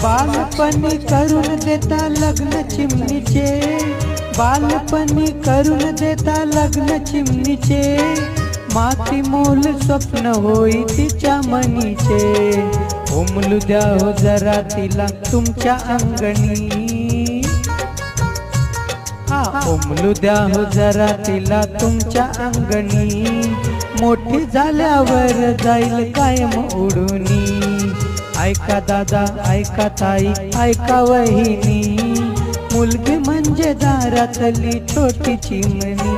बालपणी करून देता लग्न चिमणीचे, बालपणी करून देता लग्न चिमणीचे, माती मोल स्वप्न होई तिच्या मनीचे, उमलू द्या हो जरा तिला तुमच्या अंगणी, उमलू द्या हो जरा तिला तुमच्या अंगणी, मोठी झाल्यावर जाईल कायम उडूनी, ऐका दादा ऐका ताई ऐका वहिनी, मुलगी म्हणजे दारातली छोटी चिमणी.